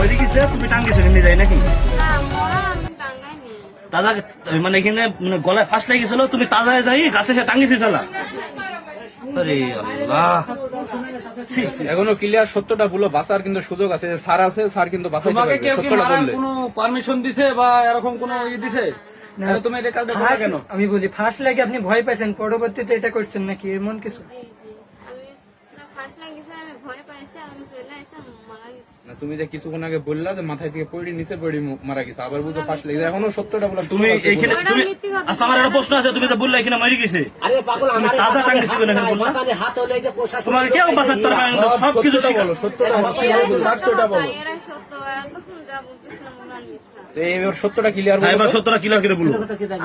মরে গেছে তুমি টাঙ্গিছো কিনে যাই নাকি না মরা আমি টাঙ্গাইনি। তাজা মানে এখানে মানে গলায় ফাঁস লেগেছিল তুমি তাজা যাই গাছে সে টাঙ্গি দিয়েছিল। আরে আল্লাহ এখনো ক্লিয়ার সত্যটা বলো, বাঁচার কিন্তু সুযোগ আছে, স্যার আছে, স্যার কিন্তু বাঁচাইতে তোমাকে পারবে কেউ কি সত্যটা মারার বললে। কোনো পারমিশন দিছে বা এরকম কোনো দিছে? তাহলে তুমি এটা কাজটা করো কেন? আমি বলি ফার্স্ট লাগে আপনি ভয় পাইছেন, পরবর্তীতে এটা করছেন নাকি এমন কিছু? জি আমি ফার্স্ট লাগিয়েছে আমি ভয় পাইছি আর আমি চলে আসে মারা গেছি। না, তুমি যে কিছুক্ষণ আগে বললা যে মাথায় থেকে পড়ে নিচে পড়ে মারা গেছে, আবার বুঝো ফার্স্ট লেগে এখনো সত্যটা বলো। তুমি এইখানে তুমি আচ্ছা আমার একটা প্রশ্ন আছে, তুমি তো বললে এখানে মরে গেছে আরে পাগল, তুমি আমার তাজা টাঙ্গিছো কেন এখন বললা? বাসানে হাত হলে যে প্রশাসন তোমার কেউ বাঁচাতে পারবে না, সবকিছু সত্যটা বলো, সত্যটা সত্যটা বলো। এরা সত্য এতক্ষণ যা বলতেছিলাম ওনার মিথ্যা। এবার সত্যটা ক্লিয়ার হ্যাঁ, এবার বলো। সত্যটা ক্লিয়ার করে বলো।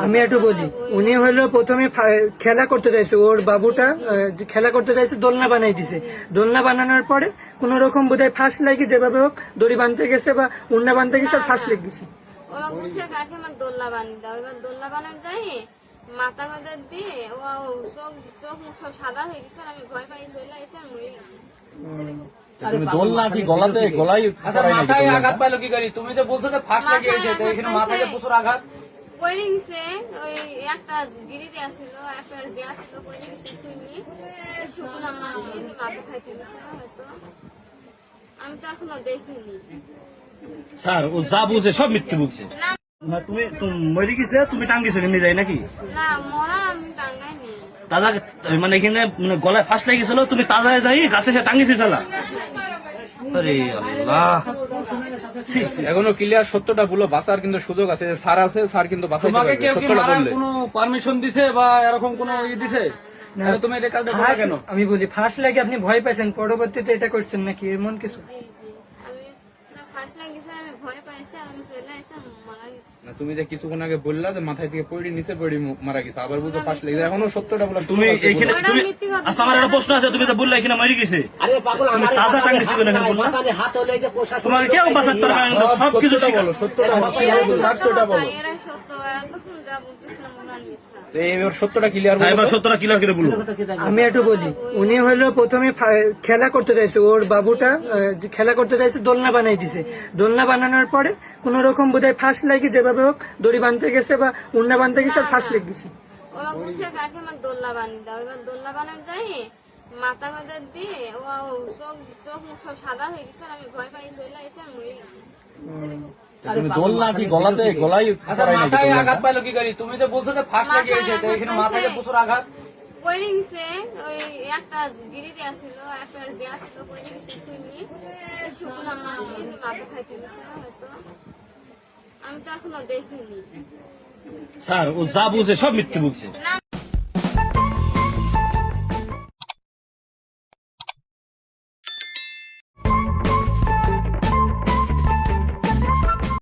আমি একটু বলি, উনি হলো প্রথমে খেলা করতে চাইছে, ওর বাবুটা যে খেলা করতে চাইছে দোলনা বানাই দিছে। দোলনা বানানোর পরে কোন রকম বোধহয় ফাঁস লাগে, যেভাবে হোক দড়ি বাঁধতে গেছে বা উন্না বাঁধতে গেছে আর ফাঁস লেগে গেছে। ওরা বলছে কাকে আমার দোল্লা বানিয়ে দাও, এবার দোল্লা বানাতে যাই মাথা মাথা দিয়ে ও চোখ চোখ মুখ সব সাদা হয়ে গেছে আর আমি ভয় পাই চলে এসে আর মরে গেছি। তুমি দোল না কি গলাতে গলায় আচ্ছা মাথায় আঘাত পাইলো কি করি? তুমি তো বলছো যে ফাঁস লেগে গেছে, তো এখানে মাথায় প্রচুর আঘাত। পড়ে গেছে ওই একটা গিরিতে আসছিল, একটা দেয়া ছিল পড়ে গেছে, খুবই শুকলাম না মাথা খাইতে গেছে হয়তো, আমি তো এখনো দেখিনি। স্যার ও যা বলছে সব মিথ্যে বলছে। না না তুমি মরে গেছে তুমি টাঙ্গিছো কিনে যাই নাকি না মরা আমি টাঙ্গাইনি। তাজা মানে এখানে মানে গলায় ফাঁস লেগেছিল তুমি তাজা যাই গাছে সে টাঙ্গি দিয়েছিল। আরে আল্লাহ এখনো ক্লিয়ার সত্যটা বলো, বাঁচার কিন্তু সুযোগ আছে, স্যার আছে, স্যার কিন্তু বাঁচাইতে তোমাকে পারবে কেউ কি সত্যটা মারার বললে। কোনো পারমিশন দিছে বা এরকম কোনো দিছে? তাহলে তুমি এটা কাজটা করো কেন? আমি বলি ফার্স্ট লাগে আপনি ভয় পাইছেন, পরবর্তীতে এটা করছেন নাকি এমন কিছু? জি আমি ফার্স্ট লাগিয়েছে আমি ভয় পাইছি আর আমি চলে এসে মারা গেছি। না, তুমি যে কিছুক্ষণ আগে বললা যে মাথায় থেকে পড়ে নিচে পড়ে মারা গেছে, আবার বুঝো ফার্স্ট লেগে এখনো সত্যটা বলো। তুমি এইখানে তুমি আচ্ছা আমার একটা প্রশ্ন আছে, তুমি তো বললে এখানে মরে গেছে আরে পাগল, আমার তাজা টাঙ্গিছো কেন এখন বললা? বাসানে হাত হলে যে প্রশাসন তোমার কেউ বাঁচাতে পারবে না, সবকিছু সত্যটা বলো, সত্যটা সত্যটা বলো। এরা সত্য এতক্ষণ যা বলতেছিলাম ওনার মিথ্যা। এবার সত্যটা ক্লিয়ার হ্যাঁ, বলো। এবার সত্যটা ক্লিয়ার করে বলো। আমি একটু বলি, উনি হলো প্রথমে খেলা করতে চাইছে, ওর বাবুটা যে খেলা করতে চাইছে দোলনা বানাই দিছে। দোলনা বানানোর পরে কোন রকম বোধহয় ফাঁস লাগে, যেভাবে হোক দড়ি বাঁধতে গেছে বা উন্না বাঁধতে গেছে আর ফাঁস লেগে গেছে। ওরা বলছে কাকে আমার দোল্লা বানিয়ে দাও, এবার দোল্লা বানাতে যাই মাথা মাথা দিয়ে ও চোখ চোখ মুখ সব সাদা হয়ে গেছে আর আমি ভয় পাই চলে এসে আর মরে গেছি। তুমি দোল না কি গলাতে গলায় আচ্ছা মাথায় আঘাত পাইলো কি করি? তুমি তো বলছো যে ফাঁস লেগে গেছে, তো এখানে মাথায় প্রচুর আঘাত। পড়ে গেছে ওই একটা গিরিতে আসছিল, একটা দেয়া ছিল পড়ে গেছে, খুবই শুকলাম না মাথা খাইতে গেছে হয়তো, আমি তো এখনো দেখিনি। স্যার ও যা বলছে সব মিথ্যে বলছে। না